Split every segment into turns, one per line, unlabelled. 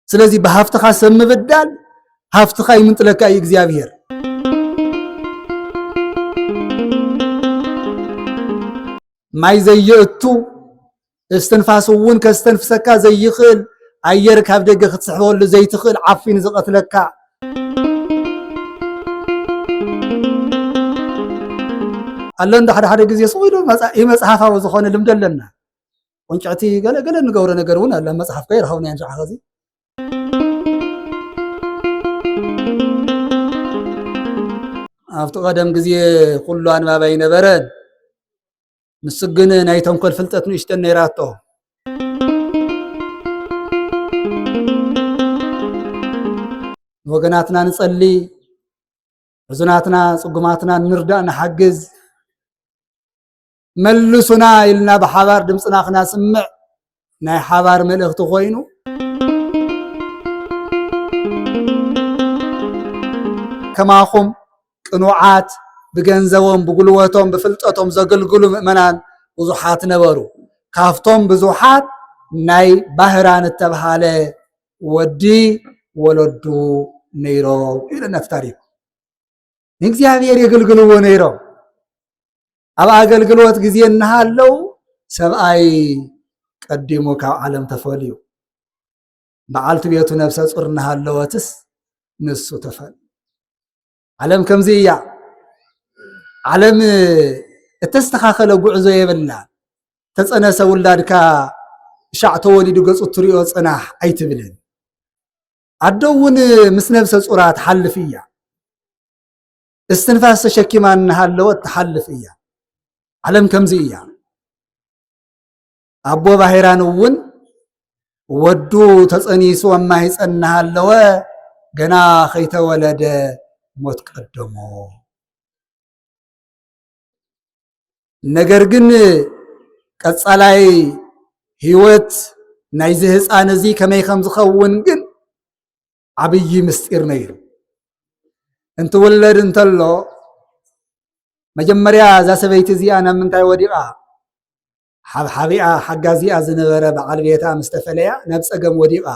ስለዚህ በሀፍትኻ ሰብ ምብዳል ሃፍትኻ ይምንጥለካ እዩ እግዚአብሔር ማይ ዘይእቱ እስትንፋስ እውን ከስተንፍሰካ ዘይኽእል አየር ካብ ደገ ክትስሕበሉ ዘይትኽእል ዓፊን ዝቐትለካ አሎ እንደ ሓደ ግዜ ሰውይዶ መጽሓፋዊ ዝኾነ ልምድ ኣለና ወንጭዕቲ ገለ ንገብሮ ነገር እውን አለ መጽሓፍ ከይረኸብና እንሻ ኸዚ ኣብቲ ቀደም ግዜ ኩሉ አንባባ ይነበረን ምስግን ናይ ተንኮል ፍልጠት ንእሽተን ነይራቶ ወገናትና ንጸሊ ሕዙናትና ጽጉማትና ንርዳእ ንሓግዝ መልሱና ኢልና ብሓባር ድምፅና ክናስምዕ ናይ ሓባር መልእኽቲ ኮይኑ ከማኹም ቅኑዓት ብገንዘቦም ብጉልበቶም ብፍልጠቶም ዘገልግሉ ምእመናን ብዙሓት ነበሩ ካፍቶም ብዙሓት ናይ ባህራን እተባሃለ ወዲ ወለዱ ነይሮም ኢለና ታሪክ ንእግዚአብሔር የገልግልዎ ነይሮም ኣብ አገልግሎት ጊዜ እናሃለው ሰብኣይ ቀዲሙ ካብ ዓለም ተፈልዩ በዓልቲ ቤቱ ነፍሰ ፁር እናሃለወትስ ንሱ ተፈልዩ ዓለም ከምዚ እያ ዓለም እተስተኻኸለ ጉዕዞ የብላ ተፀነሰ ውላድካ ሻዕ ተወሊዱ ገፁ ትሪኦ ፅናሕ ኣይትብልን ኣዶ እውን ምስ ነፍሰ ፁራ ትሓልፍ እያ እስትንፋስ ተሸኪማ እናሃለወት ትሓልፍ እያ ዓለም ከምዚ እያ ኣቦ ባሂራን እውን ወዱ ተፀኒሱ ማህፀን እናሃለወ ገና ከይተወለደ ሞት ቀደሞ ነገር ግን ቀጻላይ ህይወት ናይዚ ህፃን እዚ ከመይ ከም ዝኸውን ግን ዓብይ ምስጢር ነይሩ እንትውለድ እንተሎ መጀመርያ እዛ ሰበይቲ እዚኣ ናብ ምንታይ ወዲቓ ሓብሓቢኣ ሓጋዚኣ ዝነበረ በዓል ቤታ ምስ ተፈለያ ናብ ፀገም ወዲቓ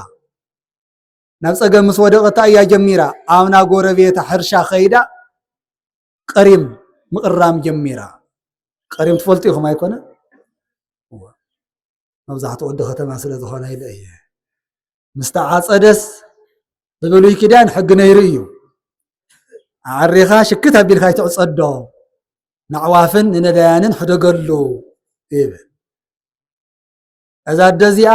ናብ ፀገም ምስ ወደቐታ እያ ጀሚራ ኣብና ጎረቤታ ሕርሻ ኸይዳ ቀሪም ምቕራም ጀሚራ ቀሪም ትፈልጡ ኢኹም ኣይኮነ መብዛሕትኡ ወዲ ከተማ ስለ ዝኾነ ኢለ እየ ምስተዓፀደስ ብብሉይ ኪዳን ሕጊ ነይሩ እዩ ዓሪኻ ሽክት ኣቢልካ ይትዕፀዶ ንዕዋፍን ንነዳያንን ሕደገሉ ይብል እዛ ኣደ እዚኣ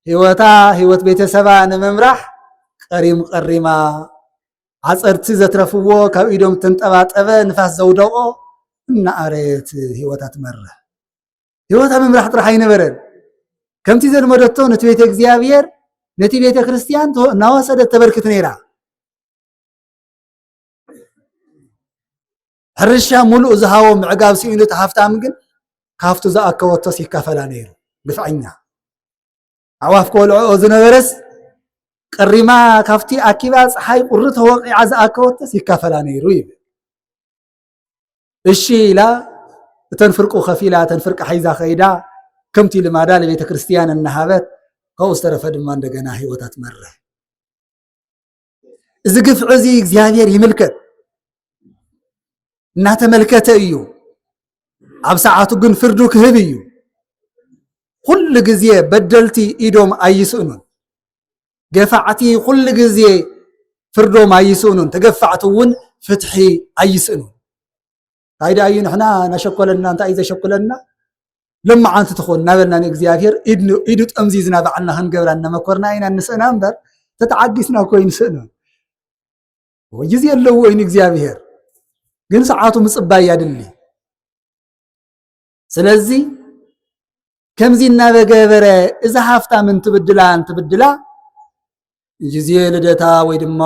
ህይወታ ህይወት ቤተሰባ ንምምራሕ ቀሪም ቀሪማ ዓፀድቲ ዘትረፍዎ ካብ ኢዶም ተንጠባጠበ ንፋስ ዘውደቆ እናኣረየት ህይወታ ትመርሕ ህይወታ ምምራሕ ጥራሕ ኣይነበረን ከምቲ ዘልመደቶ ነቲ ቤተ እግዚአብሔር ነቲ ቤተ ክርስቲያን እናወሰደት ተበርክት ነይራ ሕርሻ ሙሉእ ዝሃቦ ምዕጋብ ሲኢኑ ተሃፍታም ግን ካፍቱ ዝኣከወቶስ ይካፈላ ነይሩ ግፍዐኛ ኣዕዋፍ ከበልዕኦ ዝነበረስ ቀሪማ ካፍቲ ኣኪባ ፀሓይ ቁሪ ተወቂዓ ዝኣከወቶስ ይካፈላ ነይሩ ይብል እሺ ኢላ እተን ፍርቁ ከፊላ እተን ፍርቂ ሓይዛ ኸይዳ ከምቲ ልማዳ ለቤተ ክርስቲያን እናሃበት ካብኡ ዝተረፈ ድማ እንደገና ህይወታ ትመርሕ እዚ ግፍዒ እዚ እግዚአብሔር ይምልከት እናተመልከተ እዩ ኣብ ሰዓቱ ግን ፍርዱ ክህብ እዩ ኩሉ ግዜ በደልቲ ኢዶም ኣይስእኑን ገፋዕቲ ኩሉ ግዜ ፍርዶም ኣይስእኑን ተገፋዕቲ እውን ፍትሒ ኣይስእኑን ታይዳ እዩ ንሕና ናሸኮለና እንታይ እዩ ዘሸኩለና ልምዓንቲ ትኾን ናበልና ንእግዚአብሔር ኢዱ ጠምዚዝና በዓልና ክንገብራ እነመኮርና ኢና ንስእና እምበር ተተዓጊስና ኮይኑ ስእኑ ግዜ ኣለዎ እዩ ንእግዚአብሔር ግን ሰዓቱ ምጽባይ ያድሊ ስለዚ ከምዚ እናበገበረ እዛ ሃፍታም እንትብድላ ግዜ ልደታ ወይ ድማ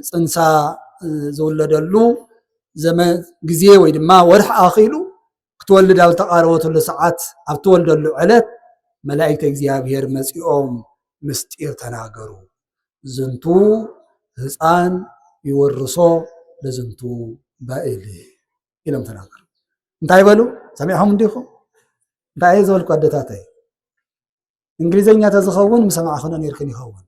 ፅንሳ ዝውለደሉ ዘመን ግዜ ወይ ድማ ወርሕ ኣኺሉ ክትወልድ ኣብ ተቃረበትሉ ሰዓት ኣብ ትወልደሉ ዕለት መላእክቲ እግዚአብሔር መጺኦም ምስጢር ተናገሩ ዝንቱ ህፃን ይወርሶ ለዝንቱ ባኤል ኢሎም ተናገሩ እንታይ በሉ ሰሚዕኹም እንዲኹም እንታይ ዝበልኩ ኣደታተይ እንግሊዘኛ ተዝኸውን ምሰማዕኹነ ነይርክን ይኸውን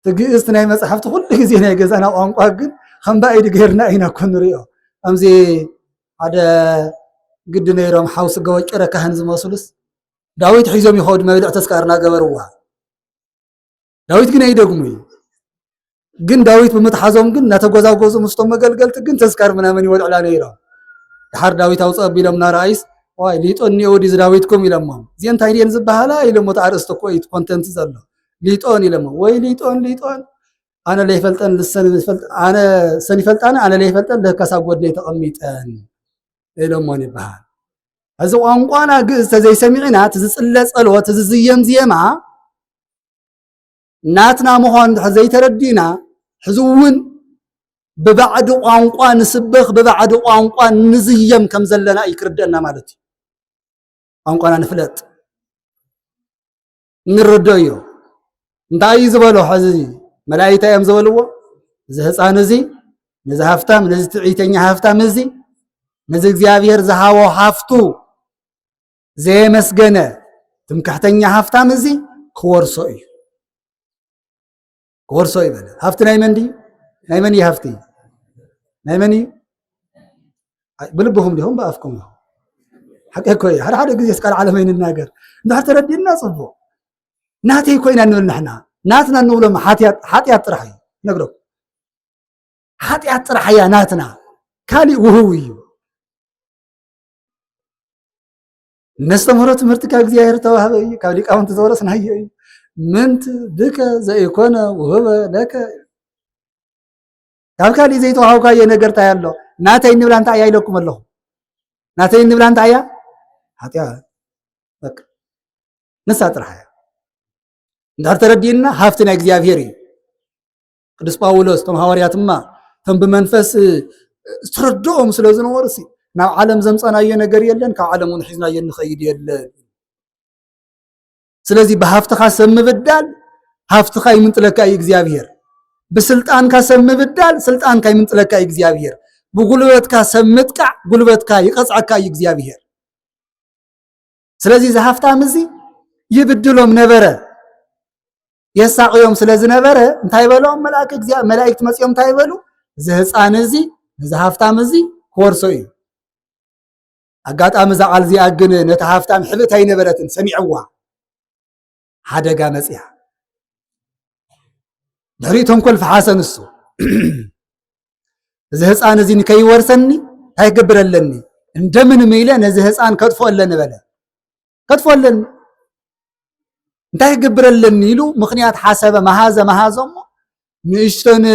ትግእዝቲ ናይ መፅሓፍቲ ኩሉ ግዜ ናይ ገዛና ቋንቋ ግን ከም ባኢድ ገይርና ኢና እኮ ንሪኦ ከምዚ ሓደ ግዲ ነይሮም ሓውሲ ገወጨረ ካህን ዝመስሉስ ዳዊት ሒዞም ይኸውድ መብልዕ ተስካር እናገበርዋ ዳዊት ግን ኣይደግሙ እዩ ግን ዳዊት ብምትሓዞም ግን እናተጎዛጎዙ ምስቶም መገልገልቲ ግን ተስካር ምናምን ይወልዕላ ነይሮም ድሓር ዳዊት ኣውፅአ ኣቢሎም ናረኣይስ ዋይ ሊጦን እኒኦ ዲ ዳዊትኩም ኢሎሞም እዚአን እንታይ ድየን ዝበሃላ ኢሎሞ ኣርእስቲ እኮ እዩ ኮንተንት ዘሎ ሊጦን ኢሎሞ ወይ ሊጦን ኣነ ለይፈልጠን ኣነ ሰን ይፈልጣነ ኣነ ለይፈልጠን ለካሳ ጎድነይ ተቐሚጠን ኢሎሞን ይበሃል እዚ ቋንቋና ግእዝ ተዘይሰሚዕና ትዝፅለ ጸሎት ትዝዝየም ዜማ ናትና ምዃን ዘይተረዲና ሕዚ እውን ብባዕዲ ቋንቋ ንስብኽ ብባዕዲ ቋንቋ ንዝየም ከም ዘለና ይክርደአና ማለት እዩ ቋንቋና ንፍለጥ ንረዶ እዩ እንታይ እዩ ዝበሎ ሕዚ መላእክት እዮም ዝበልዎ እዚ ህፃን እዚ ነዚ ሃፍታም ነዚ ትዕቢተኛ ሃፍታም እዚ ነዚ እግዚአብሔር ዝሃቦ ሃፍቱ ዘየመስገነ ትምካሕተኛ ሃፍታም እዚ ክወርሶ እዩ ክወርሶ ይበለ ሃፍቲ ናይ መን ድዩ ናይ መን እዩ ሃፍቲ ናይ መን እዩ ብልብኹም ዲኹም በኣፍኩም ኢኹም ሓቂ እኮ እዩ ሓደ ግዜ ስቃል ዓለመይ ንናገር እንድሕር ተረዲእና ፅቡቕ ናተይ ኮይና ንብል ንሕና ናትና እንብሎም ሓጢኣት ጥራሕ እዩ ነግረኩም ሓጢኣት ጥራሕ እያ ናትና ካሊእ ውህው እዩ ነስተምሮ ትምህርቲ ካብ እግዚኣብሔር ተዋህበ እዩ ካብ ሊቃውንቲ ዘወረስናዮ እዩ ምንት ብከ ዘይኮነ ውህበ ለከ ካብ ካሊእ ዘይተዋሃብካዮ ነገር እንታይ ኣሎ ናተይ ንብላ እንታይ እያ ኢለኩም ኣለኹ ናተይ ንብላ እንታይ እያ ሓጢኣት በቃ ንሳ ጥራሕ እያ እንድሕር ተረዲእና ሃፍቲ ናይ እግዚኣብሔር እዩ ቅዱስ ጳውሎስ ቶም ሃዋርያት እማ ቶም ብመንፈስ ዝተረድኦም ስለ ዝነበሩ ናብ ዓለም ዘምፀናዮ ነገር የለን ካብ ዓለም እውን ሒዝናዮ ንኸይድ የለን ስለዚ ብሃፍትኻ ሰብ ምብዳል ሃፍትኻ ይምንጥለካ እዩ እግዚኣብሔር ብስልጣንካ ሰብ ምብዳል ስልጣንካ ይምንጥለካ እዩ እግዚኣብሔር ብጉልበትካ ሰብ ምጥቃዕ ጉልበትካ ይቐፅዓካ እዩ እግዚኣብሔር ስለዚ እዚ ሃፍታም እዚ ይብድሎም ነበረ የሳቅዮም ስለ ዝነበረ እንታይ በሎም መላእክት መፅኦም እንታይ በሉ እዚ ህፃን እዚ እዚ ሃፍታም እዚ ክወርሶ እዩ ኣጋጣሚ እዛ ቃል እዚኣ ግን ነቲ ሃፍታም ሕብእታ ይነበረትን ሰሚዕዋ ሓደጋ መፅያ ድሕሪኡ ተንኮል ፈሓሰ ንሱ እዚ ህፃን እዚ ንከይወርሰኒ እንታይ ክገብር ኣለኒ እንደምንም ኢለ ነዚ ህፃን ከጥፎ ኣለኒ በለ ከጥፎ ኣለኒ እንታይ ክገብር ኣለኒ ኢሉ ምክንያት ሓሰበ መሃዘ እሞ ንእሽቶን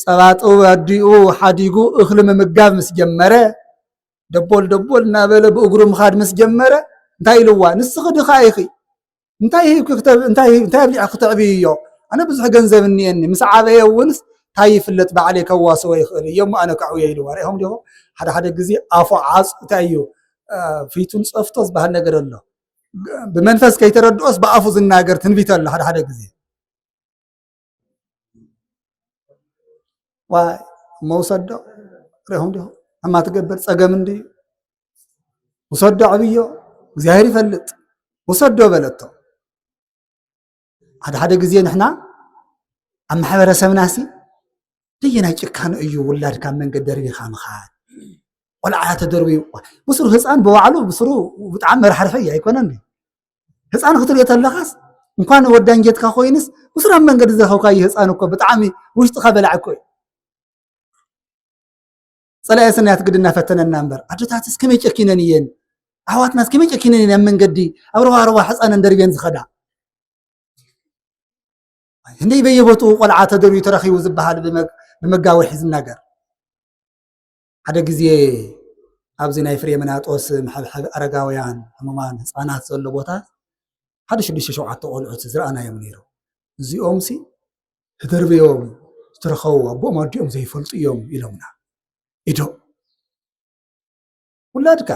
ፀባጡ ኣዲኡ ሓዲጉ እኽሊ ምምጋብ ምስ ጀመረ ደቦል እናበለ ብእግሩ ምኻድ ምስ ጀመረ እንታይ ኢልዋ ንስኺ ድኻ ኢኺ እንታይ ኣብሊዕ ክትዕቢ እዮ ኣነ ብዙሕ ገንዘብ እኒአኒ ምስ ዓበየ እውንስ እንታይ ይፍለጥ ባዕለይ ከዋስዎ ይኽእል እዮ እሞ ኣነ ካዕብዮ ኢልዋ ሪኢኹም ዲኹም ሓደ ግዜ ኣፉ ዓፁ እንታይ እዩ ፊቱን ፀፍቶ ዝበሃል ነገር ኣሎ ብመንፈስ ከይተረድኦስ ብኣፉ ዝናገር ትንቢት ኣሎ ሓደ ግዜ ዋይ መውሰዶ ሪኢኹም ዲኹም እማ ትገብር ፀገም እንዲ ውሰዶ ዕብዮ እግዚኣብሔር ይፈልጥ ውሰዶ በለቶ ሓደ ግዜ ንሕና ኣብ ማሕበረሰብና ሲ ደየናይ ጭካኑ እዩ ውላድካ መንገዲ ደርቢኻ ምኻድ ቆልዓ ተደርቢዩ ምስሩ ህፃን ብባዕሉ ምስሩ ብጣዕሚ መርሓርፈ እዩ ኣይኮነን ህፃን ክትሪኦ ተለኻስ እንኳን ወዳንጀትካ ኮይንስ ምስሩ ኣብ መንገዲ ዝረኸብካዮ ህፃን እኮ ብጣዕሚ ውሽጥኻ በላዕ እኮ እዩ ፀላኢ ሰናያት ግድና ፈተነና እምበር ኣዶታትስ ከመይ ጨኪነን እየን ኣሕዋትናስ ከመይ ጨኪነን እየን ኣብ መንገዲ ኣብ ሩባ ህፃነን ደርብየን ዝኸዳ እንደይ በየቦቱ ቆልዓ ተደርቢዩ ተረኺቡ ዝበሃል ብመጋወሒ ዝናገር ሓደ ግዜ ኣብዚ ናይ ፍሬምናጦስ መሐብሐቢ ኣረጋውያን ሕሙማን ህፃናት ዘሎ ቦታ ሓደ 6-7 ቆልዑት ዝረኣናዮም ነይሩ እዚኦም ሲ ተደርብዮም ዝተረኸቡ ኣቦኦም ኣዲኦም ዘይፈልጡ እዮም ኢሎምና ኢዶ ውላድካ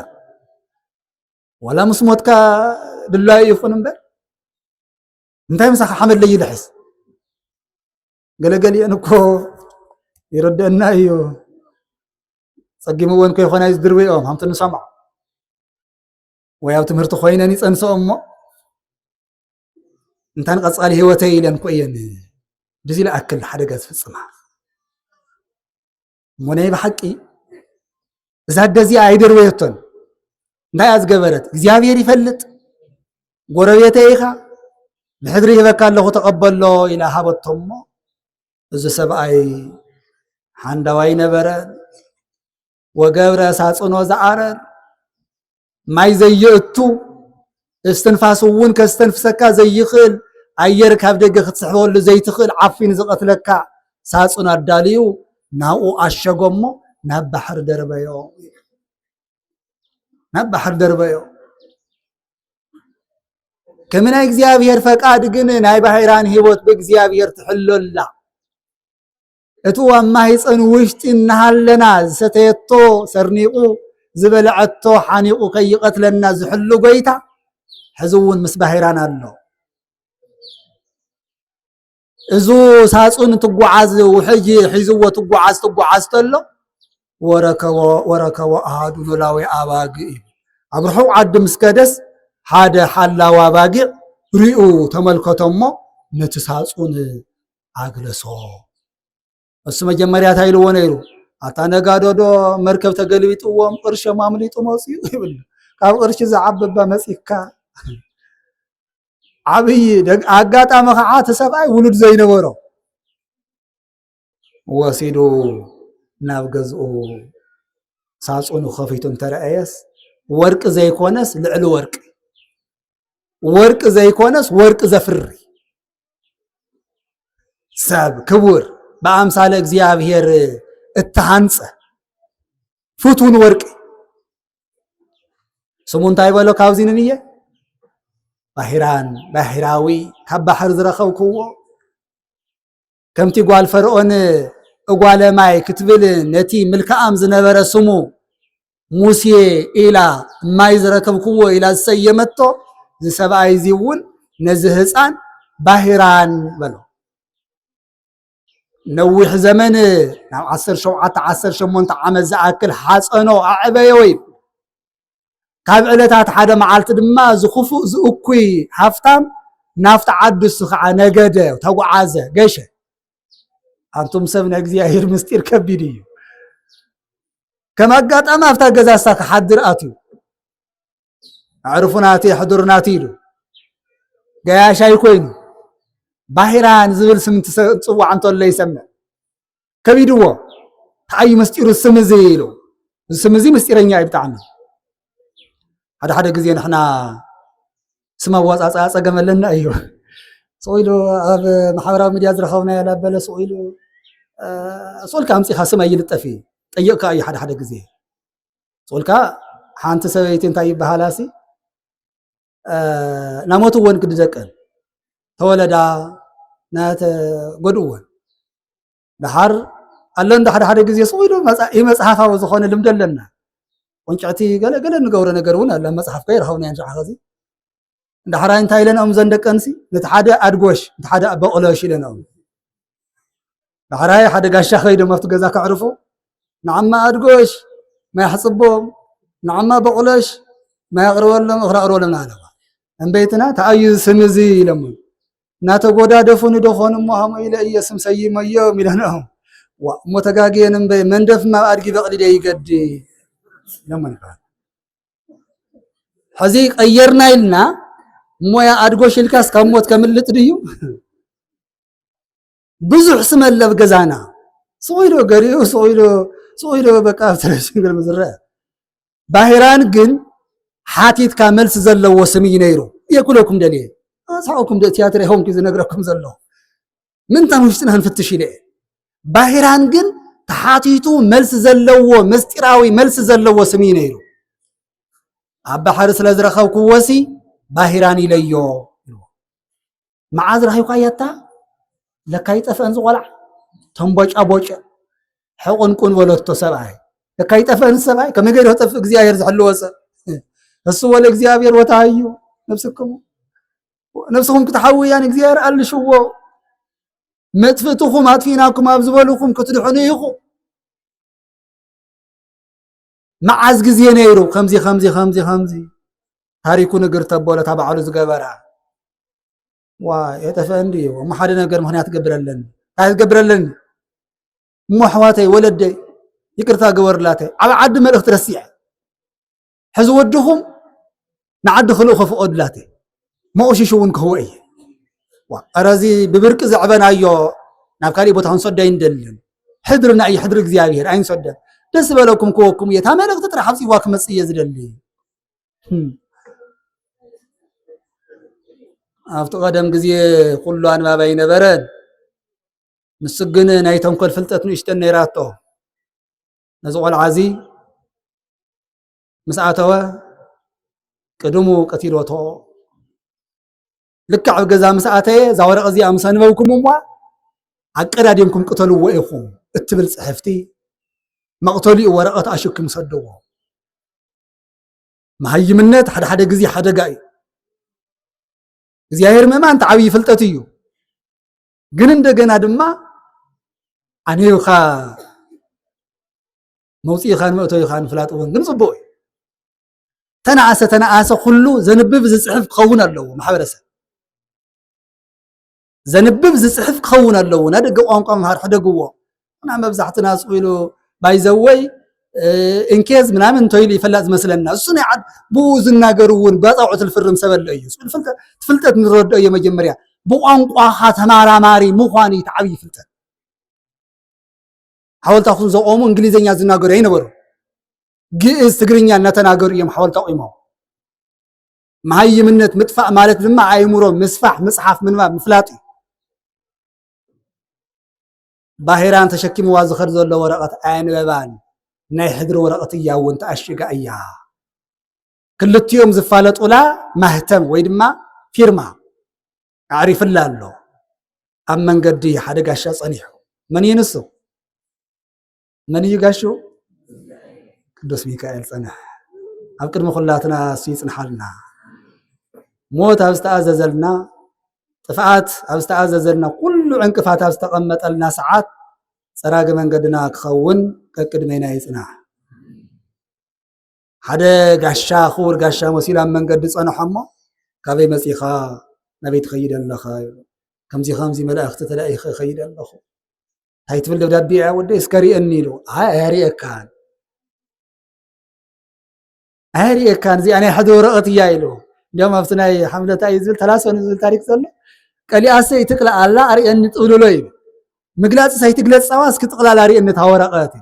ወላ ምስ ሞትካ ድላይ ይኹን እምበር እንታይ ምሳኻ ሓመድ ለይልሕስ ገለገሊአን እኮ ይረድአና እዩ ፀጊምዎን ከይኾና እዩ ዝድርብኦም ሃምቲ ንሰምዖ ወይ ኣብ ትምህርቲ ኮይነን ይፀንስኦም እሞ انتان قصال هيوتي لن كوين دزي لأكل حدقات في السماء مني بحقي زاد دزي عيدر ويتون لا أزقبرت زيابير يفلت قربيته إيخا بحضره بكان له تقبل له إلى هابتهم إذا سبعي حندوي نبرد وقبر ساسون وزعرر ما يزيئتو استنفاسون كاستنفسكا زي يخل أيرك هبدأ ختصحول لزي تخل عفين زقت لك ساسون الداليو ناو أشجمو نبحر دربيو نبحر دربيو كمن እግዚአብሔር ፈቃድ ግን ናይ ባሕራን ህይወት በእግዚአብሔር ትሕልላ እቱ ማይፀን ውሽጢ እናሃለና ዝተየቶ ሰርኒቁ ዝበለዐቶ ሓኒቁ ከይቀትለና ዝሕሉ ጎይታ ሕዝውን ምስ ባሕራን ኣሎ እዙ ሳጹን ትጓዓዝ ወሕጂ ሒዝዎ ትጓዓዝ ተሎ ወረከቦ አሃዱ ኖላዊ አባግ አብርሑ ዓዲ ምስከደስ ሓደ ሓላዋ ባጊዕ ሪኡ ተመልከቶሞ ነቲ ሳጹን አግለሶ እሱ መጀመሪያ ታይልዎ ነይሩ አታ ነጋዶዶ መርከብ ተገልቢጥዎም ቅርሸ ማምሊጡ መጽዩ ይብል ካብ ቅርሽ ዝዓብባ መጽይካ ዓብይ አጋጣሚ ከዓ ተሰብአይ ውሉድ ዘይነበሮ ወሲዱ ናብ ገዝኡ ሳጹኑ ከፊቱ እንተረአየስ ወርቅ ዘይኮነስ ልዕሊ ወርቅ ዘይኮነስ ወርቅ ዘፍሪ ሰብ ክቡር በአምሳለ እግዚአብሔር እተሃንጸ ፍቱን ወርቅ ስሙን ታይበሎ ካብዚንንየ ባሕራዊ ካብ ባሕር ዝረኸብክዎ ከምቲ ጓል ፈርዖን እጓለ ማይ ክትብል ነቲ ምልክዓም ዝነበረ ስሙ ሙሴ ኢላ ማይ ዝረከብክዎ ኢላ ዝሰየመቶ ዝሰብአይ ዚውን ነዚ ህፃን ባሕራን በሎ ነዊሕ ዘመን ናብ 17-18 ዓመት ዝኣክል ሓፀኖ ኣዕበየ ወይ ካብ ዕለታት ሓደ መዓልቲ ድማ ዝኽፉእ ዝእኩይ ሃፍታም ናፍቲ ዓድሱ ከዓ ነገደ ተጓዓዘ ገሸ አንቱም ሰብ ንእግዚአብሔር ምስጢር ከቢድ እዩ ከም ኣጋጣሚ ኣብታ ገዛሳ ክሓድር ኣትዩ አዕርፉናቲ ሕዱርናቲ ኢሉ ገያሻይ ኮይኑ ባሕራን ዝብል ስም ትጽዋዕ እንተሎ ይሰምዕ ከቢድዎ ታዩ ምስጢሩ ስም እዚ ኢሉ ስም እዚ ምስጢረኛ እዩ ብጣዕሚ ሓደ ግዜ ንሕና ስም ኣወፃፅኣ ፀገመለና እዩ ሰኢሉ ኣብ ማሕበራዊ ሚድያ ዝረኸብና ያላበለ ሰኢሉ ሶልካ ኣምፂኻ ስም ኣይልጠፊ ጠይቕካ እዩ ሓደ ግዜ ሶልካ ሓንቲ ሰበይቲ እንታይ ይበሃላሲ ናሞት ወን ክድደቀን ተወለዳ ናተ ጎድወን ድሓር ኣለን ሓደ ግዜ ሰኢሉ መጽሓፋዊ ዝኾነ ልምዲ ኣለና ወንጨቲ ገለ ንገብሮ ነገር እውን ኣለ መጽሓፍ ከይረኸብና እንሻ ኸዚ እንዳሕራይ እንታይ ኢለንኦም ዘን ደቀንሲ ነቲ ሓደ ኣድጎሽ ነቲ ሓደ በቕሎሽ ኢለንኦም ዳሕራይ ሓደ ጋሻ ኸይዶም ኣብቲ ገዛ ከዕርፉ ንዓማ ኣድጎሽ ማይ ሕፅቦም ንዓማ በቕሎሽ ማይ ኣቕርበሎም እኽራቕርበሎም ናለዋ እንበይትና ተኣዩ ስም እዚ ኢሎም እናተጎዳደፉን ደኾኑ እሞ ሃሞ ኢለ እየ ስም ሰይመዮም ኢለንኦም እሞ ተጋግየን እምበይ መንደፍ ማብ ኣድጊ በቕሊደ ይገዲ ኢሎም ይባል ሕዚ ቀየርና ኢልና እሞያ ኣድጎሽ ኢልካስ ካብ ሞት ከምልጥ ድዩ ብዙሕ ስም ኣለ ኣብ ገዛና ሰኢሉ ገሪኡ ሰኢሉ በቃ ተረሽንግል ምዝረአ ባሕራን ግን ሓቲትካ መልሲ ዘለዎ ስም እዩ ነይሩ የኩለኩም ደልየ ሳውኩም ቲያትር ይሆም ዝነግረኩም ዘሎ ምንታን ውሽጥና ንፍትሽ ኢለ ባሕራን ግን ተሓቲቱ መልሲ ዘለዎ ምስጢራዊ መልሲ ዘለዎ ስም እዩ ነይሩ ኣብ ባሕሪ ስለ ዝረኸብክዎሲ ባሕራን ኢለዮ መዓዝ ረኺብካ እያታ ለካ ይጠፍአን ዝቆልዓ ተንቦጫቦጨ ሕቁንቁን በለቶ ሰብኣይ ለካ ይጠፍአን ሰብኣይ ከመይ ገይሩ ጠፍእ እግዚአብሔር ዝሕልዎ ሰብ እሱ ወለ እግዚአብሔር ወታዩ ነፍስኩም ክትሓውያን እግዚአብሔር ኣልሽዎ መጥፍእትኩም ኣጥፊናኩም ኣብ ዝበልኩም ክትድሕኑ ኢኹም መዓዝ ግዜ ነይሩ ከምዚ ታሪኩ ንግር ተበሎ ታባዕሉ ዝገበራ ويتفندي وما حدا نقدر مهنيات قبرلن هاي قبرلن مو حواتي ولدي يكرتا قبر لاتي على عد ما الاخترسيع حزو ودهم نعد خلوخ فوق لاتي ما أوشي شو هو أرازي ببرك زعبنا أيو نافكاري بوتهان صدا يندلن حضرنا أي حضر زيابير أين صدا دس بالكم كوكم يتامل اختر حبسي واك مسئية زللي أفتو قدم قزي كله أن ما بين برد مسجن نايتهم كل فلتة نشتن نيراتو نزوع العزي مساعتوا قدمو قتيلوتو لك على جزاء مساعته زوار قزي أمسان بوكم موا عقراديمكم قتلوا وإخوم اتبل صحفتي مقتلي ورقة أشك مصدقوا ما هي منت حدا قزي حدا جاي زياهر ما أنت عبي فلتتيو جنند جنا دما أنا خا موسي خان مؤتي خان فلات وين نصبوي تنعس كله زنبب زصحف خونا له محبرسه زنبب زصحف خونا له ندق قوم هار حدا قوا انا مبزحت ناس ويلو بايزوي انكيز منامن تويلي فلاز مثلنا السنه عاد بوز الناغرون باطاوت الفرم سبل ايس فلتت نرد اي مجمريا بقانقوا تماراماري مخاني تعبي فلتت حاولت اخذ زقوم انجليزኛ ዝናገሩ አይነበሩ ግዕዝ ትግርኛ እናተናገሩ እዮም حاولت اقيمው ማህይምነት ምጥፋእ ማለት ድማ አይምሮ ምስፋሕ መጽሐፍ ምንባብ ምፍላጥ ባሄራን ተሸኪምዋ ዝኸር ዘሎ ወረቀት አይንበባን ናይ ሕድሪ ወረቀት እያውን ተኣሽጋ እያ ክልቲኦም ዝፋለጡላ ማህተም ወይ ድማ ፊርማ አሪፍላሎ ኣብ መንገዲ ሓደ ጋሻ ጸኒሑ መን ይንሱ من يقاشو قدوس ميكائيل صنح أب قدم خلاتنا سيصن حالنا موت أبستأززلنا طفعات أبستأززلنا كل عنكفات أبستقمت لنا ساعات سراغ من قدنا كخون كقدمينا يصنع حدا قاشا خور قاشا مسيلا من قد صنحما كابي مسيخا نبي تخيد الله خير كمزي خامزي ملائكة تلاقي خيد الله هاي تفل دبدابي ودي اسكري انيلو هاري كان زي انا حدو رأت يايلو اليوم افتناي حملة ايزل 3 نزل تاريخ زلو قال لي اسي تقلا الله اري ان طولولوي مغلاص ساي تغلص صواس كتقلا اري ان تاورقات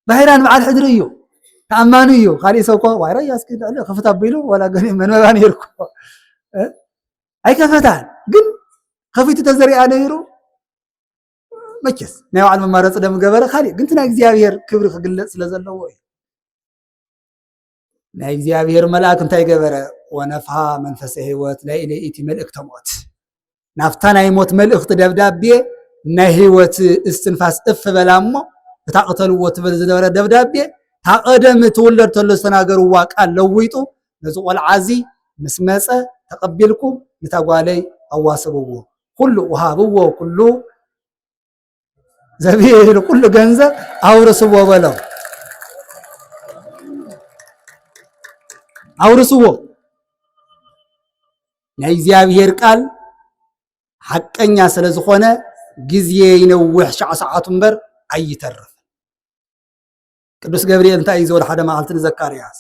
بحيران مع الحدريو تامانيو خالي سوكو وايرا ياسكي خفتا بيلو ولا غني من وان يركو اي كفتان ግን خفيت تزري انا يرو مكس ناو على ممارس دم جبره خالي قلت نا እግዚአብሔር ክብር ክግለጽ ስለዘለው ወይ ና እግዚአብሔር መልአክ እንታይ ገበረ ወነፍሃ መንፈሰ ህይወት ላይ ኢቲ መልእክተ ሞት ናፍታና ይሞት መልእክት ደብዳቤ ናይ ህይወት እስትንፋስ እፍ በላሞ ተታቀተልዎ ትበል ዝነበረ ደብዳቤ ታቀደም ትወለድ ተሎ ዝተናገርዋ ቃል ለውይጡ ነዚ ቆልዓዚ ምስ መፀ ተቀበልኩም ንታጓለይ አዋስብዎ ሁሉ ወሃብዎ ኩሉ زبيل كل جنزة أورثوا ولا أورثوا نيزيابير قال حقنيا سلازخونه غزيه ينوح ساعات منبر اي ترف ቅዱስ ገብርኤል እንታይ እዩ ወደ ሓደ መዓልቲ ዘካርያስ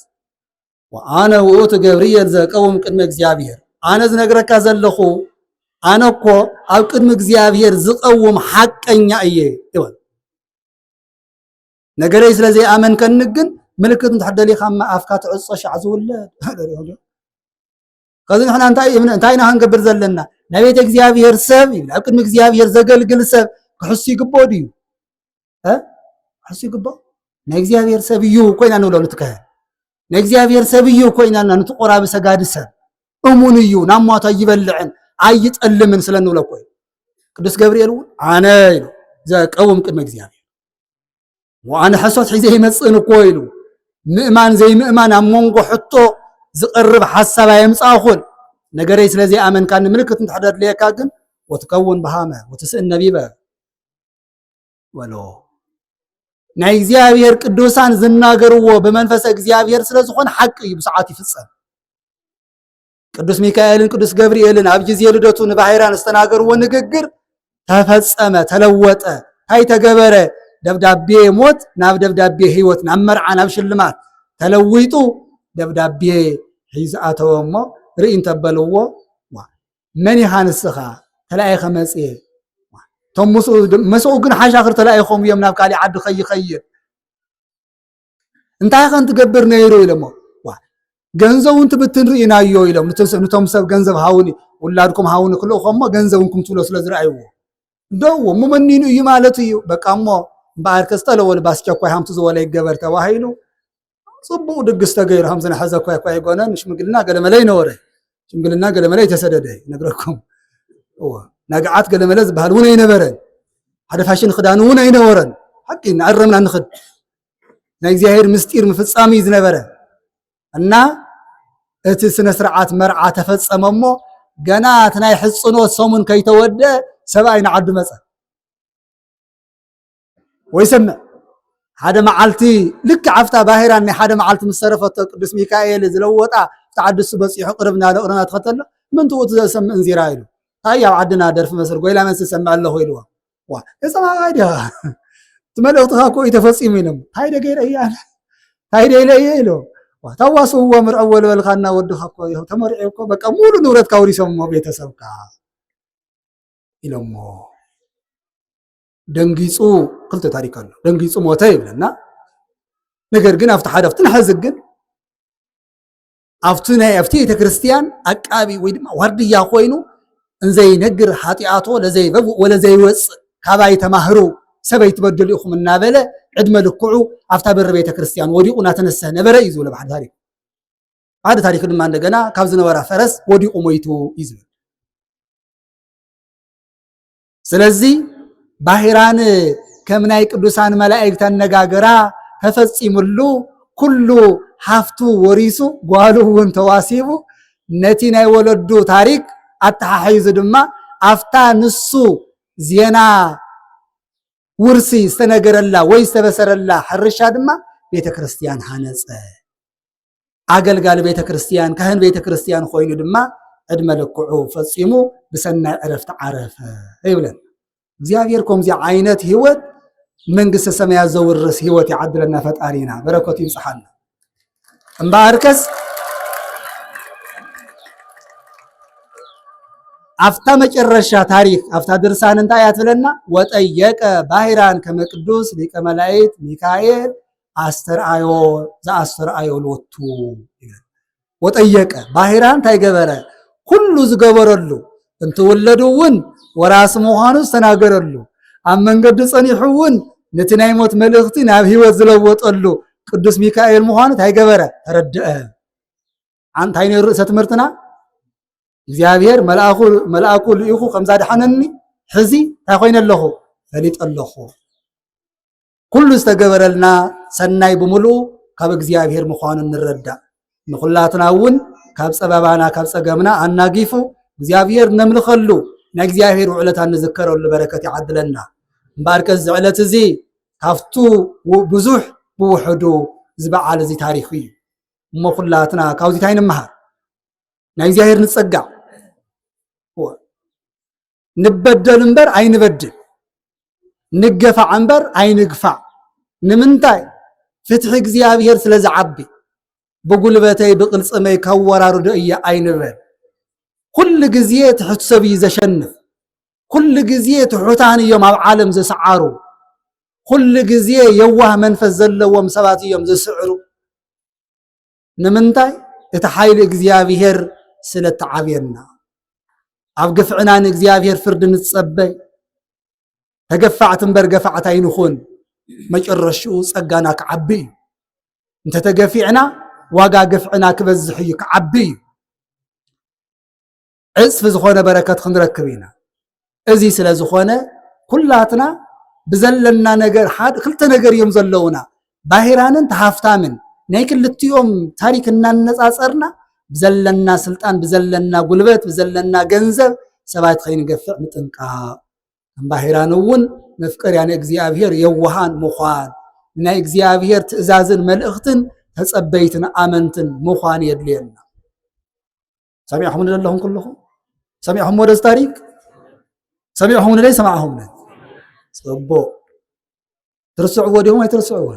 وانا وኦቱ ገብርኤል ዘቀውም ቅድመ እግዚአብሔር አነ ዝነግረካ ዘለኹ አነ እኮ ኣብ ቅድመ እግዚአብሔር ዝቀውም ሐቀኛ እየ ይብል ነገረይ ስለዚህ አመንከን ግን ምልክት ተሐደሊኻ አፍካ ተዕጾ ሻዕ ዝውለድ ከዚህ ንሕና እንታይ ኢና ክንገብር ዘለና ናይ ቤተ እግዚአብሔር ሰብ ይብል ኣብ ቅድመ እግዚአብሔር ዘገልግል ሰብ ክሕሱ ይግባእ ድዩ ክሕሱ ይግባእ ናይ እግዚአብሔር ሰብ እዩ ኮይና ንብሎ ንትከህ ናይ እግዚአብሔር ሰብ እዩ ኮይና ንትቆራብ ሰጋዲ ሰብ እሙን እዩ ናሟታ ይበልዕን አይጠልምን ስለንብሎ ቆይ ቅዱስ ገብርኤል አነ ይሉ ዘቀውም ቅድመ እግዚአብሔር وانا حسوت حيزه يمصن እኮ ይሉ ምእማን ዘይ ምእማን አሞንጎ ሕቶ ዝቀርብ ሐሳብ አይምጻኹን ነገረይ ስለዚህ አመን ካን ምልክት እንተሐደር ለካ ግን ወትከውን በሃመ ወትስእን ነቢበ ወሎ ናይ እግዚአብሔር ቅዱሳን ዝናገርዎ በመንፈስ እግዚአብሔር ስለዝኾነ ሐቅ ይብሰዓት ይፍጸም ቅዱስ ሚካኤልን ቅዱስ ገብርኤልን ኣብ ጊዜ ልደቱ ንባሕራን ዝተናገርዎ ንግግር ተፈጸመ ተለወጠ ታይ ተገበረ ደብዳቤ ሞት ናብ ደብዳቤ ህይወት ናብ መርዓ ናብ ሽልማት ተለዊጡ ደብዳቤ ሒዝኣተዎ እሞ ርኢ እንተበልዎ መን ይሃንስኻ ተለኣይኸ መጽየ ቶም መስኡ ግን ሓሻኽር ተለኣይኾም እዮም ናብ ካሊእ ዓዲ ኸይኸይድ እንታይ ኸ እንትገብር ነይሩ ኢሎሞ ገንዘቡን ትብትን ርኢናዮ ኢሎም ነቶም ሰብ ገንዘብ ሃውኒ ውላድኩም ሃውኒ ክልእኹሞ ገንዘብንኩም ትብሎ ስለ ዝረኣይዎ ደው እሞ መኒኑ እዩ ማለት እዩ በቃ እሞ እምበኣር ከስጠለወሉ ባስቸኳይ ሃምቲ ዝበለ ይገበር ተባሂሉ ጽቡቕ ድግስ ተገይሩ ሃምዝና ሕዘ እኳ ይጎነን ሽምግልና ገለመለ ይነበረ ሽምግልና ገለመለ ይተሰደደ ይነግረኩም ነግዓት ገለመለ ዝበሃል እውን ኣይነበረን ሓደ ፋሽን ክዳን እውን ኣይነበረን ሓቂ ንዓረምና ንኽድ ናይ እግዚኣብሔር ምስጢር ምፍጻሚ ዝነበረ እና እቲ ስነ ስርዓት መርዓ ተፈጸመ እሞ ገና እቲ ናይ ሕጽኖት ሰሙን ከይተወደ ሰብኣይ ንዓዱ መጸ ወይሰምዕ ሓደ መዓልቲ ልክ ዓፍታ ባሕራን ናይ ሓደ መዓልቲ ምስ ሰረፈቶ ቅዱስ ሚካኤል ዝለወጣ ተዓድሱ በፂሑ ቅርብና ለቕርና ተኸተሎ ምን ትውት ዘሰምዕ እንዚራ ኢሉ ታይ ኣብ ዓድና ደርፊ መስል ጎይላ መንስ ሰምዕ ኣለኹ ኢልዎ የፀማቓይ ዲኻ እቲ መልእኽትኻ እኮ እዩ ተፈፂሙ ኢሎም ታይ ደገይረ እያ ታይ ደይለ እየ ኢሎ ታዋስውዎ ምርዐዎ ልበልካና ወድኻ እኮ ተመሪዑ እኮ በቃ ሙሉ ንብረትካ ውሪሶም ሞ ቤተሰብካ ኢሎሞ ደንጊጹ ክልተ ታሪክ ኣሎ ደንጊጹ ሞተ ይብለና ነገር ግን ኣብቲ ሓደ ኣብቲ ንሕዝግ ግን ኣብቲ ናይ ኣብቲ ቤተ ክርስቲያን ኣቃቢ ወይ ድማ ዋርድያ ኮይኑ እንዘይነግር ሓጢኣቶ ለዘይበብ ወለዘይወፅእ ካባይ ተማህሩ ሰበይ ትበድሉ ኢኹም እናበለ ዕድመ ልክዑ ኣብታ በሪ ቤተ ክርስቲያን ወዲቑ እናተነስሐ ነበረ እዩ ዝብሎ ባሕዲ ታሪክ ሓደ ታሪክ ድማ እንደገና ካብ ዝነበራ ፈረስ ወዲቑ ሞይቱ እዩ ዝብል ስለዚ ባሕራን ከም ናይ ቅዱሳን መላእክት ኣነጋገራ ተፈጺሙሉ ኩሉ ሃፍቱ ወሪሱ ጓሉ እውን ተዋሲቡ ነቲ ናይ ወለዱ ታሪክ ኣተሓሒዙ ድማ ኣፍታ ንሱ ዜና ውርሲ ዝተነገረላ ወይ ዝተበሰረላ ሕርሻ ድማ ቤተ ክርስቲያን ሃነፀ ኣገልጋሊ ቤተ ክርስቲያን ካህን ቤተ ክርስቲያን ኮይኑ ድማ ዕድመ ልክዑ ፈጺሙ ብሰናይ ዕረፍቲ ዓረፈ ይብለን እግዚአብሔር ከምዚ ዓይነት ህይወት መንግስተ ሰማያት ዘውርስ ህይወት ይዓድለና ፈጣሪና በረከቱ ይምጽሐልና እምበኣርከስ አፍታ መጨረሻ ታሪክ አፍታ ድርሳን እንታይ ያትብለና ወጠየቀ ባሕራን ከመቅዱስ ሊቀ መላእክት ሚካኤል አስተርአዮ ዘአስተርአዮ ሎቱ ወጠየቀ ባሕራን ታይገበረ ሁሉ ዝገበረሉ እንትወለዱውን ወራስ ምዃኑ ዝተናገረሉ ኣብ መንገዲ ጸኒሑውን ነቲ ናይ ሞት መልእኽቲ ናብ ህይወት ዝለወጠሉ ቅዱስ ሚካኤል ምዃኑ ታይገበረ ተረድአ አንታይ ነው ርእሰ ትምህርትና እግዚአብሔር መልአኩ ልኢኹ ከምዛ ድሓነኒ ሕዚ ታይ ኮይነ ኣለኹ ፈሊጥ ኣለኹ ኩሉ ዝተገበረልና ሰናይ ብምሉኡ ካብ እግዚአብሔር ምዃኑ ንረዳእ ንኹላትና እውን ካብ ፀበባና ካብ ፀገምና ኣናጊፉ እግዚአብሔር ነምልኸሉ ናይ እግዚአብሔር ውዕለታ ንዝከረሉ በረከት ይዓድለና እምበኣርከስ ዝዕለት እዚ ካብቱ ብዙሕ ብውሕዱ ዝበዓል እዚ ታሪክ እዩ እሞ ኩላትና ካብዚ ታይ ንምሃር ናይ እግዚአብሔር ንጸጋዕ ንበደል እምበር ኣይንበድል ንገፋዕ እምበር ኣይንግፋዕ ንምንታይ ፍትሒ እግዚአብሔር ስለ ዝዓቢ ብጉልበተይ ብቅልጽመይ ከወራርዶ እየ ኣይንበል ኩሉ ግዜ ትሑት ሰብ እዩ ዘሸንፍ ኩሉ ግዜ ትሑታን እዮም ኣብ ዓለም ዝሰዓሩ ኩሉ ግዜ የዋህ መንፈስ ዘለዎም ሰባት እዮም ዝስዕሩ ንምንታይ እቲ ሓይሊ እግዚአብሔር ስለ ተዓብየና ኣብ ግፍዕና ንእግዚአብሔር ፍርዲ ንጸበይ ተገፋዕት እምበር ገፋዕት ኣይንኹን መጨረሽኡ ጸጋና ክዓቢ እዩ እንተተገፊዕና ዋጋ ግፍዕና ክበዝሕ እዩ ክዓቢ እዩ ዕፅፊ ዝኾነ በረከት ክንረክብ ኢና እዚ ስለ ዝኾነ ኩላትና ብዘለና ነገር ክልተ ነገር እዮም ዘለውና ባሕራንን ተሃፍታምን ናይ ክልቲኦም ታሪክ እናነጻጸርና ብዘለና ስልጣን ብዘለና ጉልበት ብዘለና ገንዘብ ሰባት ከይንገፍዕ ምጥንቃቅ ባሕራን እውን መፍቀርያ እግዚአብሔር የዋሃን ምዃን ናይ እግዚአብሔር ትእዛዝን መልእኽትን ተጸበይትን ኣመንትን ምዃን የድልየና سمعهم لهم كلهم سمعهم ودز تاريخ سمعهم لي سمعهم لي صبو ترسعوا وديهم يترسعوا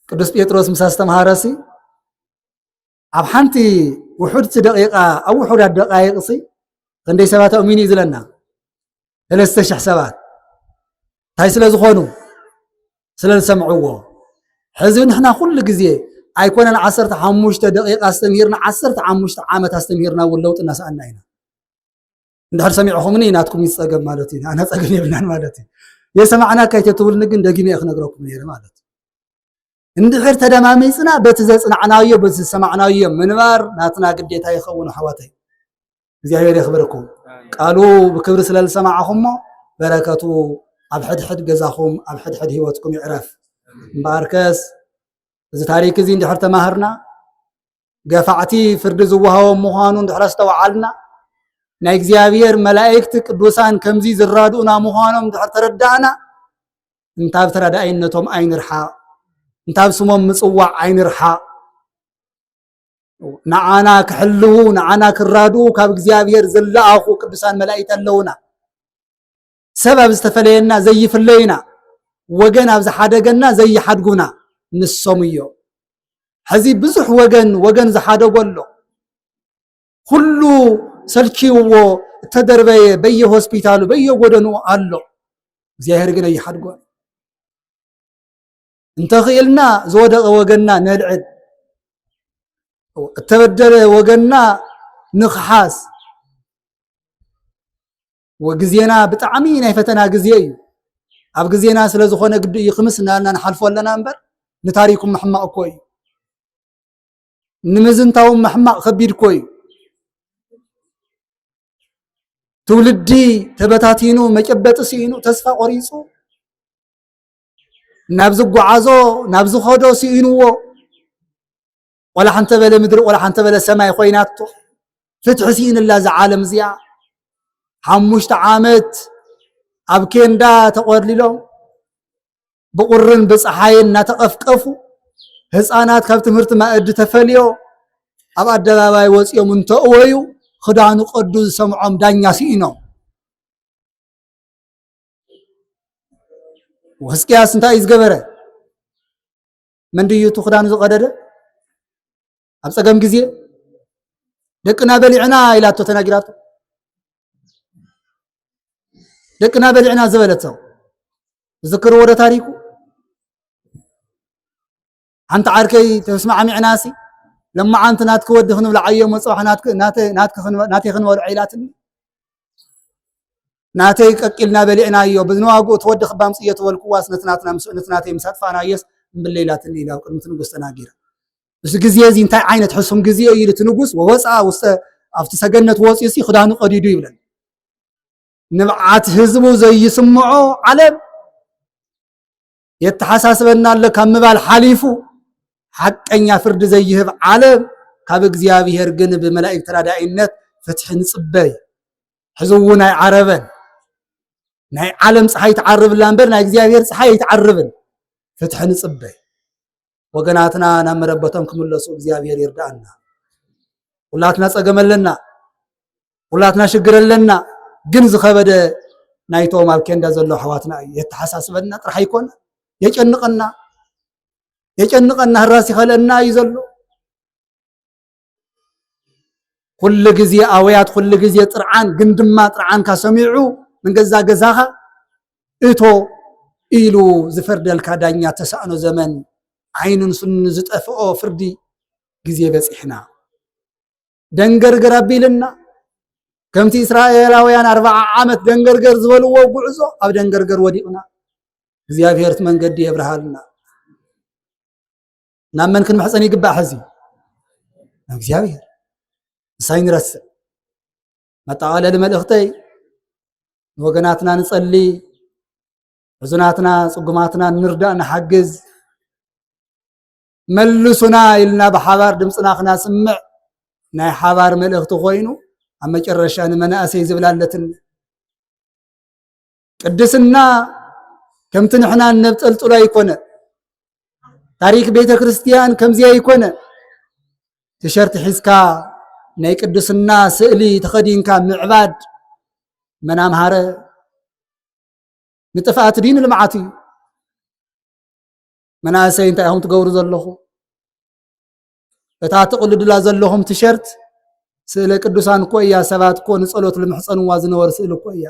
قدس بيتروس مساستمهارسي اب حنتي وحد دقيقه او وحد دقائق سي كندي سبات امين يزلنا لستشح سبات هاي سلا زخونو سلا سمعوه حزب نحنا كل غزي ايكوننا 15 دقيقه استمهرنا 15 عامات استمهرنا ولوط الناس اناينا እንደህር ሰሚዕኹም ናትኩም ይጸገብ ማለት እዩ አና ጸገብ ይብላን ማለት እዩ የሰማዕና ካይተትውል ግን ደግሜ እኽነግረኩም ነይረ ማለት እንድሕር ተደማሚጽና በትዘጽናዕናዮ በትሰማዕናዮ ምንባር ናትና ግዴታ ይኸውን ሐዋታይ እግዚአብሔር ይኽብርኩም ቃሉ በክብር ስለልሰማዕኹም በረከቱ ኣብ ሕድሕድ ገዛኹም ኣብ ሕድሕድ ህይወትኩም ይዕረፍ ባርከስ እዚ ታሪክ እዚ እንድሕር ተማህርና ገፋዕቲ ፍርዲ ዝወሃቦም ምዃኑ እንድሕር አስተውዓልና ናይ እግዚአብሔር መላእክት ቅዱሳን ከምዚ ዝራዱና ምዃኖም እንድሕር ተረዳእና እንታብ ተረዳእነቶም አይንርሓ እንታብ ስሞም ምጽዋዕ አይንርሓ ንዓና ክሕልው ንዓና ክራዱ ካብ እግዚአብሔር ዝለኣኹ ቅዱሳን መላእክት ኣለውና ሰብ ኣብ ዝተፈለየና ዘይፍለይና ወገን ኣብ ዝሓደገና ዘይሓድጉና ንሶም እዮ ሕዚ ብዙሕ ወገን ዝሓደጎሎ ኩሉ ሰልኪውዎ ተደርበየ በየሆስፒታሉ በየጎደኑ አሎ እግዚአብሔር ግን ይሓድጎ እንተኺልና ዝወደቀ ወገንና ነልዕል ተበደለ ወገንና ንኽሓስ ወግዜና ብጣዕሚ ናይ ፈተና ግዜ እዩ ኣብ ግዜና ስለ ዝኾነ ግድ ይኽምስና ንሓልፎ ኣለና እምበር ንታሪኩም መሕማቅ እኮ እዩ ንምዝንታው መሕማቅ ከቢድ እኮ እዩ ትውልዲ ተበታቲኑ መጨበጥ ሲኢኑ ተስፋ ቆሪጹ ናብ ዝጓዓዞ ናብ ዝኸዶ ሲኢንዎ ወላ ሓንተ በለ ምድሪ ወላ ሓንተ በለ ሰማይ ኮይናቶ ፍትሕ ሲኢንላ ዝዓለም እዚኣ 5 ዓመት ኣብ ኬንዳ ተቆርሊሎም ብቁርን ብፀሓይን እናተቐፍቀፉ ህፃናት ካብ ትምህርቲ ማእዲ ተፈልዮ ኣብ ኣደባባይ ወፂኦም እንተእወዩ ክዳኑ ቀዱ ዝሰምዖም ዳኛ ሲኢኖም ወስቂያስ እንታይ ዝገበረ መንድዩቱ ክዳኑ ዝቀደደ ኣብ ፀገም ግዜ ደቅና በሊዕና ኢላቶ ተናጊራቶ ደቅና በሊዕና ዝበለተው ዝክር ወደ ታሪኩ አንተ ዓርከይ ተስማዕ ሚዕናሲ لما عنت ناتك ودي خنو لعيه مصباح ناتي خنو عيلاتني ناتي قلنا بلعنا يو بزنواغو تودي خبام صيته والقواس نتناتي مساتفانا يس بالليلات اللي لا قدمت نغس تناغير بس غزي زي انت عينت حسم غزي يلت نغس ووصا وست افت سجنت وصيسي خدانو قديدو يبلن نبعات حزبو زي يسمعو علم يتحساسبنا لك كمبال حليفو حقኛ ፍርድ ዘይህብ ዓለም ካብ እግዚአብሔር ግን በመላእክት ተራዳኢነት ፍትሕን ጽበይ ሕዝው ናይ ዓረበን ናይ ዓለም ፀሐይ ተዓርብላ እንበር ናይ እግዚአብሔር ፀሐይ ተዓርብን ፍትሕን ጽበይ ወገናትና ናመረበቶም ክምለሱ እግዚአብሔር ይርዳአና ሁላትና ጸገመለና ሁላትና ሽግረለና ግን ዝኸበደ ናይቶም ኣብ ኬንዳ ዘሎ ሕዋትና የተሐሳስበና ጥራሕ ይኮን የጨንቀና የጨንቀና ራስ ይኸለና ይዘሉ ኩሉ ግዜ አወያት ኩሉ ግዜ ጥርዓን ግን ድማ ጥርዓን ካሰሚዑ ምን ገዛኻ እቶ ኢሉ ዝፈርደልካ ዳኛ ተሳእኖ ዘመን ዓይኑን ስን ዝጠፍኦ ፍርዲ ግዜ በጽሕና ደንገርገር አቢልና ከምቲ እስራኤላውያን 40 ዓመት ደንገርገር ዝበልዎ ጉዕዞ ኣብ ደንገርገር ወዲቅና እግዚአብሔር መንገዲ ይብርሃልና ናመን ክንመሕፀን ይግባእ ሕዚ እግዚአብሔር ሳይንረስ መጣቃለል መልእኽተይ ወገናትና ንጸሊ ሕዙናትና ጽጉማትና ንርዳእ ንሓግዝ መልሱና ኢልና በሓባር ድምፅና ክናስምዕ ናይ ሓባር መልእኽቲ ኮይኑ ኣብ መጨረሻ ንመናእሰይ ዝብላለትን ቅድስና ከምቲ ንሕና ነብጠልጥሎ ኣይኮነ ታሪክ ቤተ ክርስቲያን ከምዚ ኣይኮነ ትሸርት ሒዝካ ናይ ቅዱስና ስእሊ ተኸዲንካ ምዕባድ መናምሃረ ንጥፋኣት ዲን ልምዓት እዩ መናእሰይ እንታይ ኢኹም ትገብሩ ዘለኹም እታ ትቕልድላ ዘለኹም ቲሸርት ስእለ ቅዱሳን እኮ እያ ሰባት እኮ ንጸሎት ልምሕፀንዋ ዝነበሩ ስእሊ እኮ እያ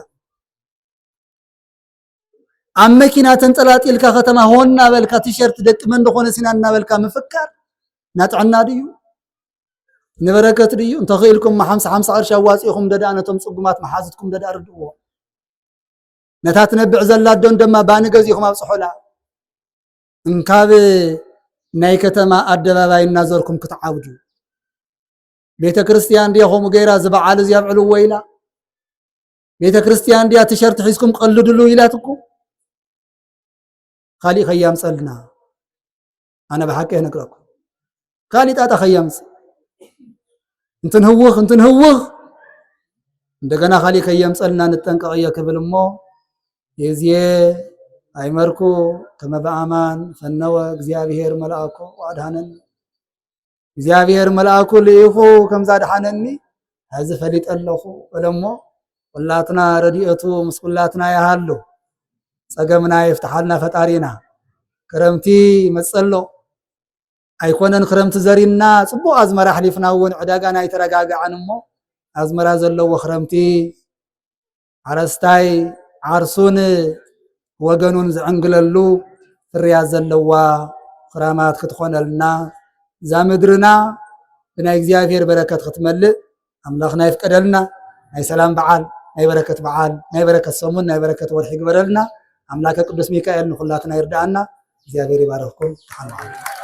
ኣብ መኪና ተንጠላጢልካ ከተማ ሆና በልካ ቲሸርት ደቂ መን እንደኾነ ሲና እናበልካ ምፍካር ናጥዕና ድዩ ንበረከት ድዩ እንተኽኢልኩም 50 ቅርሺ ኣዋፂኢኹም ደዳእ ነቶም ፅጉማት መሓዝትኩም ደዳእ ርድእዎ ነታ ትነብዕ ዘላ ዶን ደማ ባኒ ገዚእኹም ኣብፅሖላ እንካብ ናይ ከተማ ኣደባባይ እናዘርኩም ክትዓብዱ ቤተ ክርስቲያን ዲኹም ገይራ ዝበዓል እዚ ኣብዕልዎ ኢላ ቤተ ክርስቲያን ዲያ ቲሸርት ሒዝኩም ቀልድሉ ኢላትኩም ካሊእ ኸያምፀልና ኣነ ብሓቂ ነግረኩም ካሊእ ጣጣ ኸያምፅ እንትንህውኽ እንደገና ካሊእ ኸያምፀልና ንጠንቀቕ እየ ክብል እሞ የዝየ ኣይመርኩ ከመ በኣማን ፈነወ እግዚአብሔር መልአኩ ወአድሃነኒ እግዚአብሔር መልአኩ ልኢኹ ከምዛ ድሓነኒ ሕዚ ፈሊጥ ኣለኹ በለሞ ኩላትና ረድኤቱ ምስ ኩላትና ይሃሉ ፀገምና ይፍትሓልና ፈጣሪና ክረምቲ ይመፀሎ ኣይኮነን ክረምቲ ዘሪና ፅቡቕ ኣዝመራ ሓሊፍና እውን ዕዳጋ ናይ ተረጋግዐን እሞ ኣዝመራ ዘለዎ ክረምቲ ዓረስታይ ዓርሱን ወገኑን ዝዕንግለሉ ፍርያት ዘለዋ ክራማት ክትኾነልና እዛ ምድርና ብናይ እግዚኣብሔር በረከት ክትመልእ ኣምላኽና ይፍቀደልና ናይ ሰላም በዓል ናይ በረከት በዓል ናይ በረከት ሰሙን ናይ በረከት ወርሒ ይግበረልና ኣምላከ ቅዱስ ሚካኤል ንኹላትና ይርዳእና እግዚአብሔር ይባርክኩም ተሓልዋ